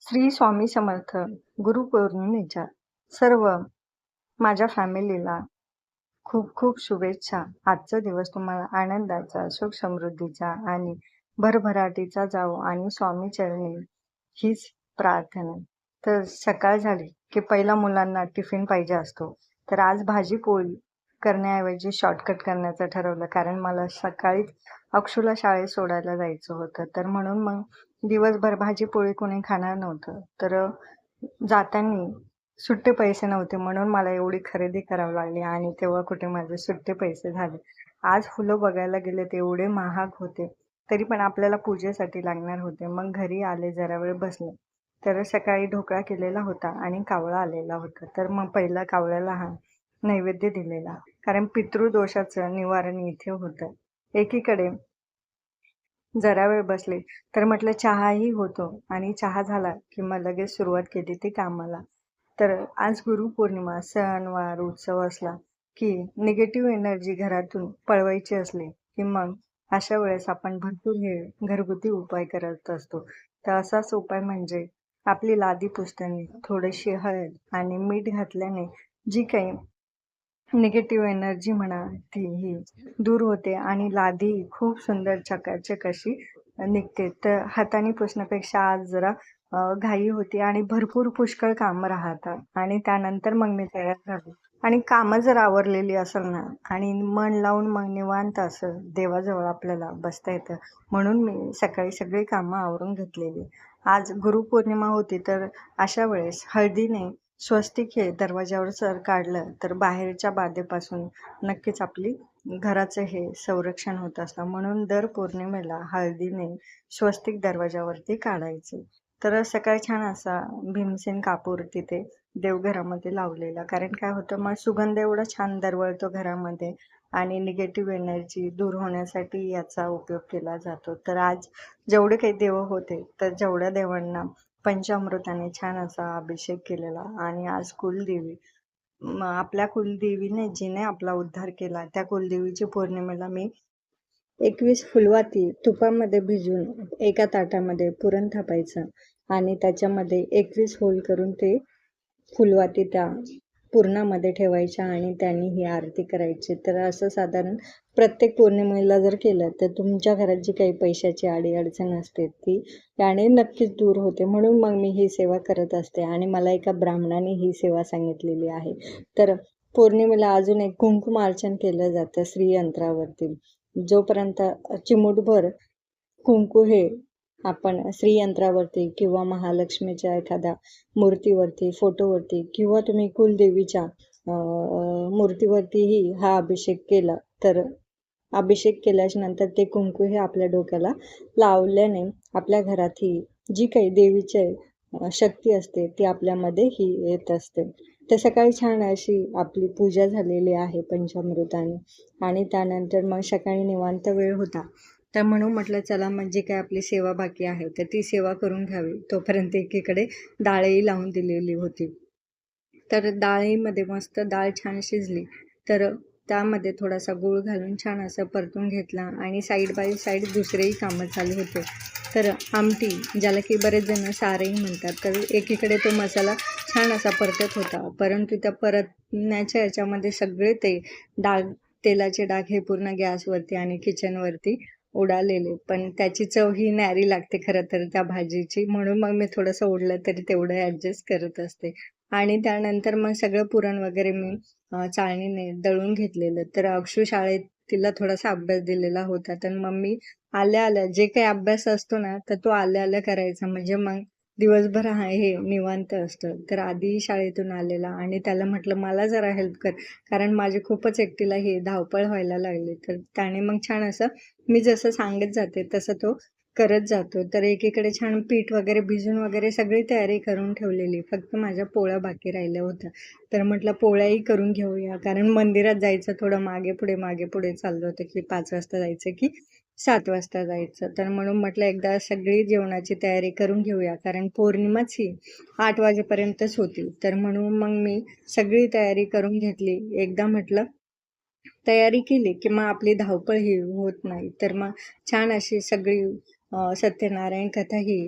श्री स्वामी समर्थ. गुरुपौर्णिमेच्या सर्व माझ्या फॅमिलीला खूप खूप शुभेच्छा. आजचा दिवस तुम्हाला आनंदाचा, सुख समृद्धीचा आणि भरभराटीचा जावो आणि स्वामी चरणी हीच प्रार्थना. तर सकाळ झाली की पहिला मुलांना टिफिन पाहिजे असतो. तर आज भाजी पोळी करण्याऐवजी शॉर्टकट करण्याचं ठरवलं, कारण मला सकाळीच अक्षूला शाळेत सोडायला जायचं होतं. तर म्हणून मग दिवसभर भाजी पोळी कोणी खाणार नव्हतं. तर जाताना सुट्टे पैसे नव्हते, म्हणून मला एवढी खरेदी करावी लागली आणि तेव्हा कुठे माझे सुट्टे पैसे झाले. आज फुलं बघायला गेले ते एवढे महाग होते, तरी पण आपल्याला पूजेसाठी लागणार होते. मग घरी आले, जरा वेळ बसले. तर सकाळी ढोकळा केलेला होता आणि कावळा आलेला होता. तर मग पहिला कावळ्याला हा नैवेद्य दिलेला, कारण पितृदोषाचं निवारण इथे होतं. एकीकडे जरा वेळ बसले तर म्हटलं चहाही होतो, आणि चहा झाला की मग लगेच सुरुवात केली ती कामाला. तर आज गुरुपौर्णिमा, सणवार, उत्सव असला की निगेटिव्ह एनर्जी घरातून पळवायची असली की मग अशा वेळेस आपण भरपूर हे घरगुती उपाय करत असतो. तर असाच उपाय म्हणजे आपली लादी पुसताना थोडीशी हळद आणि मीठ घातल्याने जी काही निगेटिव्ह एनर्जी म्हणा ती ही दूर होते आणि लादी खूप सुंदर चकाचक अशी निघते. तर हाताने पुसण्यापेक्षा आज जरा घाई होती आणि भरपूर पुष्कळ कामं राहतात आणि त्यानंतर मग मी तयार झाले. आणि कामं जर आवरलेली असेल ना आणि मन लावून मग निवांत असं देवाजवळ आपल्याला बसता येतं, म्हणून मी सकाळी सगळी कामं आवरून घेतलेली. आज गुरुपौर्णिमा होती, तर अशा वेळेस हळदीने स्वस्तिक हे दरवाज्यावर जर काढलं तर बाहेरच्या बाधेपासून नक्कीच आपली घराचं हे संरक्षण होत असतं. म्हणून दर पौर्णिमेला हळदीने स्वस्तिक दरवाजावरती काढायचे. तर सकाळी छान असा भीमसेन कापूर तिथे देवघरामध्ये लावलेला, कारण काय होतं मग सुगंध एवढा छान दरवळतो घरामध्ये आणि निगेटिव्ह एनर्जी दूर होण्यासाठी याचा उपयोग केला जातो. तर आज जेवढे काही देव होते तर जेवढ्या देवांना पंचामृताने छान असा अभिषेक केलेला. आणि आज कुलदेवी, आपल्या कुलदेवीने जिने आपला उद्धार केला त्या कुलदेवीची पौर्णिमेला मी 21 फुलवाती तुपामध्ये भिजवून एका ताटामध्ये पुरण थापायचं आणि त्याच्यामध्ये 21 होल करून ते फुलवाती त्या पूर्णामध्ये ठेवायच्या आणि त्यांनी ही आरती करायची. तर असं साधारण प्रत्येक पौर्णिमेला जर केलं तर तुमच्या घरात जी काही पैशाची अडीअडचण असते ती त्याने नक्कीच दूर होते. म्हणून मग मी ही सेवा करत असते आणि मला एका ब्राह्मणाने ही सेवा सांगितलेली आहे. तर पौर्णिमेला अजून एक कुंकुमार्चन केलं जातं श्रीयंत्रावरती. जोपर्यंत चिमूटभर कुंकू हे आपण श्रीयंत्रावरती किंवा महालक्ष्मीच्या एखाद्या मूर्तीवरती, फोटोवरती किंवा तुम्ही कुलदेवीच्या मूर्तीवरतीही हा अभिषेक केला तर अभिषेक केल्याच्या नंतर ते कुंकू हे आपल्या डोक्याला लावल्याने आपल्या घरात ही जी काही देवीची शक्ती असते ती आपल्यामध्ये ही येत असते. तर सकाळी छान अशी आपली पूजा झालेली आहे पंचामृताने आणि त्यानंतर मग सकाळी निवांत वेळ होता, तर म्हणून म्हटलं चला मग जी काय आपली सेवा बाकी आहे तर ती सेवा करून घ्यावी. तोपर्यंत एकीकडे डाळही लावून दिलेली होती. तर डाळीमध्ये मस्त डाळ छान शिजली तर त्यामध्ये थोडासा गूळ घालून छान असं परतून घेतला आणि साईड बाय साईड दुसरेही कामं चालू होते. तर आमटी, ज्याला की बरेच जण सारही म्हणतात, तर एकीकडे तो मसाला छान असा परतत होता, परंतु त्या परतण्याच्या याच्यामध्ये सगळे ते तेलाचे डाग हे पूर्ण गॅसवरती आणि किचनवरती उडालेले. पण त्याची चव ही न्यारी लागते खरं तर त्या भाजीची, म्हणून मग मी थोडंसं ओढलं तरी तेवढं ॲडजस्ट करत असते. आणि त्यानंतर मग सगळं पुरण वगैरे मी चाळणीने दळून घेतलेलं. तर अक्षू शाळेत तिला थोडासा अभ्यास दिलेला होता, तर मग मी आल्या आल्या जे काही अभ्यास असतो ना तर तो आल्या आल्या करायचा, म्हणजे मग दिवसभर हे निवांत असतं. तर आधी शाळेतून आलेला आणि त्याला म्हटलं मला जरा हेल्प कर, कारण माझी खूपच एकटीला हे धावपळ व्हायला लागली. तर त्याने मग छान असं मी जसं सांगत जाते तसं तो करत जातो. तर एकीकडे छान पीठ वगैरे भिजून वगैरे सगळी तयारी करून ठेवलेली, फक्त माझ्या पोळ्या बाकी राहिल्या होत्या. तर म्हटलं पोळ्याही करून घेऊया, कारण मंदिरात जायचं थोडं मागे पुढे चाललं होतं की 5 वाजता जायचं की 7 वाजता जायचं. तर म्हणून म्हटलं एकदा सगळी जेवणाची तयारी करून घेऊया, कारण पौर्णिमाच ही 8 वाजेपर्यंतच होती. तर म्हणून मग मी सगळी तयारी करून घेतली. एकदा म्हटलं तयारी केली की मग आपली धावपळ ही होत नाही. तर मग छान अशी सगळी सत्यनारायण कथा ही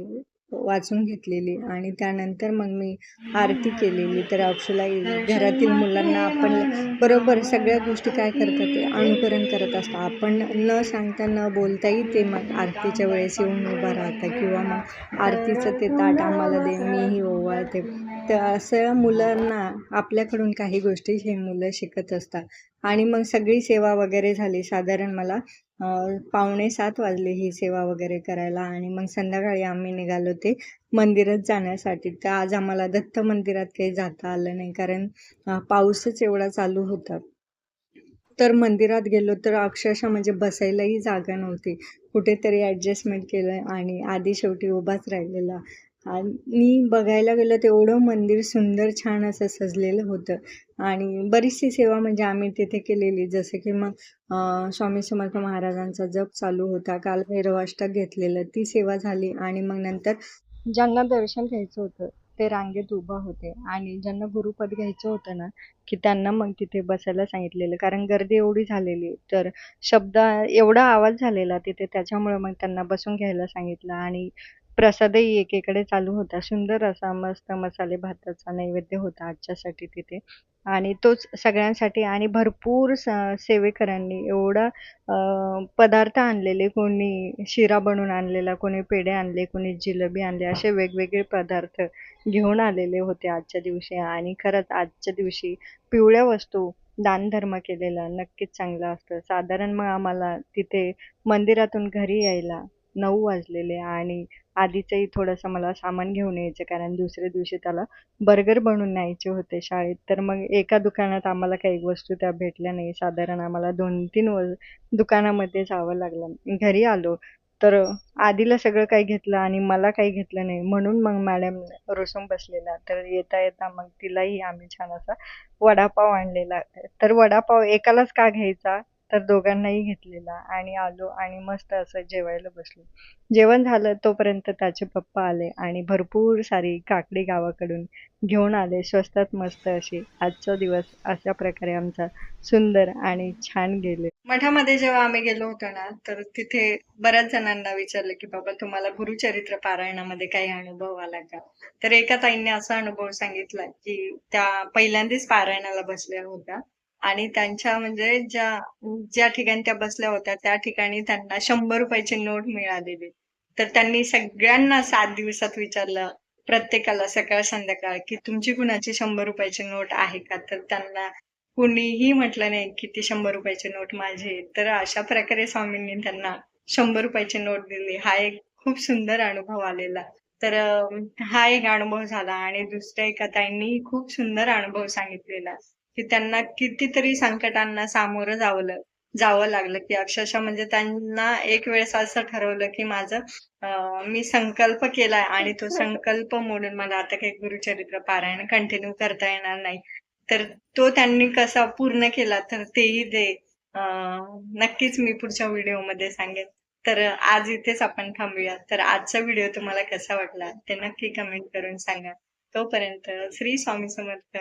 वाचून घेतलेली आणि त्यानंतर मग मी आरती केलेली. तर अक्षुलाई घरातील मुलांना आपण बरोबर सगळ्या गोष्टी काय करतात ते अनुकरण करत असतात. आपण न सांगता न बोलताही ते मग आरतीच्या वेळेस येऊन उभा राहतात किंवा मग आरतीचं ते ताट आम्हाला दे, मीही ओवाळते. तर असं मुलांना आपल्याकडून काही गोष्टी हे मुलं शिकत असतात. आणि मग सगळी सेवा वगैरे झाली. साधारण मला 6:45 वाजले ही सेवा वगैरे करायला आणि मग संध्याकाळी आम्ही निघालो ते मंदिरात जाण्यासाठी. तर आज आम्हाला दत्त मंदिरात काही जाता आलं नाही कारण पाऊसच एवढा चालू होता. तर मंदिरात गेलो तर अक्षरशः म्हणजे बसायलाही जागा नव्हती. कुठेतरी ॲडजस्टमेंट केलं आणि आधी शेवटी उभाच राहिलेला. आणि बघायला गेलं तर एवढं मंदिर सुंदर छान असं सजलेलं होतं आणि बरीचशी सेवा म्हणजे आम्ही तिथे केलेली. जसं की मग स्वामी समर्थ महाराजांचा जप चालू होता. कालभैरव अष्टक घेतलेलं, ती सेवा झाली आणि मग नंतर ज्यांना दर्शन घ्यायचं होतं ते रांगेत उभा होते आणि ज्यांना गुरुपद घ्यायचं होतं ना, की त्यांना मग तिथे बसायला सांगितलेलं. कारण गर्दी एवढी झालेली, तर शब्द एवढा आवाज झालेला तिथे त्याच्यामुळे मग त्यांना बसून घ्यायला सांगितलं आणि प्रसादही एकीकडे चालू होता. सुंदर असा मस्त मसाले भाताचा नैवेद्य होता आजच्यासाठी तिथे आणि तोच सगळ्यांसाठी आणि भरपूर सेवेकरांनी एवढा पदार्थ आणलेले. कोणी शिरा बनवून आणलेला, कोणी पेढे आणले, कोणी जिलेबी आणले. असे वेगवेगळे पदार्थ घेऊन आलेले होते आजच्या दिवशी आणि खरंच आजच्या दिवशी पिवळ्या वस्तू दानधर्म केलेला नक्कीच चांगलं असतं. साधारण मग आम्हाला तिथे मंदिरातून घरी यायला 9 वाजलेले आणि आधीचंही थोडंसं मला सामान घेऊन यायचं कारण दुसऱ्या दिवशी त्याला बर्गर बनवून न्यायचे होते शाळेत. तर मग एका दुकानात आम्हाला काही वस्तू त्या भेटल्या नाही. साधारण आम्हाला 2-3 दुकानामध्ये जावं लागलं. घरी आलो तर आधीला सगळं काही घेतलं आणि मला काही घेतलं नाही. म्हणून मग मॅडम रुसून बसलेल्या. तर येता-येता मग तिलाही आम्ही छान असा वडापाव आणलेला. तर वडापाव एकालाच का घ्यायचा? तर दोघांनाही घेतलेला आणि आलो आणि मस्त असं जेवायला बसलो. जेवण झालं तोपर्यंत त्याचे पप्पा आले आणि भरपूर सारी काकडी गावाकडून घेऊन आले. स्वस्तात मस्त अशी. आजचा दिवस अशा प्रकारे आमचा सुंदर आणि छान गेले. मठामध्ये जेव्हा आम्ही गेलो होतो ना, तर तिथे बऱ्याच जणांना विचारलं, की "बाबा तुम्हाला गुरुचरित्र पारायणामध्ये काही अनुभव आला का?" तर एका ताईंनी असा अनुभव सांगितला, की त्या पहिल्यांदाच पारायणाला बसल्या होत्या आणि त्यांच्या म्हणजे ज्या ठिकाणी त्या बसल्या होत्या, त्या ठिकाणी त्यांना ₹100 ची नोट मिळालेली. तर त्यांनी सगळ्यांना 7 दिवसात विचारलं, प्रत्येकाला सकाळ-संध्याकाळ, की "तुमची कुणाची ₹100 ची नोट आहे का?" तर त्यांना कुणीही म्हटलं नाही, की ती ₹100 ची नोट माझी आहे. तर अशा प्रकारे स्वामींनी त्यांना ₹100 ची नोट दिली. हा एक खूप सुंदर अनुभव आलेला. तर हा एक अनुभव झाला आणि दुसऱ्या एका ताईंनी खूप सुंदर अनुभव सांगितलेला, की त्यांना कितीतरी संकटांना सामोरं जावं लागलं, की अक्षरशः म्हणजे त्यांना एक वेळेस असं ठरवलं, की मी संकल्प केलाय आणि तो संकल्प मोडून मला आता काही गुरुचरित्र पारायण कंटिन्यू करता येणार नाही. तर तो त्यांनी कसा पूर्ण केला तर तेही ते अ, नक्कीच मी पुढच्या व्हिडिओमध्ये सांगेन. तर आज इथेच आपण थांबूया. तर आजचा व्हिडिओ तुम्हाला कसा वाटला ते नक्की कमेंट करून सांगा. तोपर्यंत श्री स्वामी समर्थ.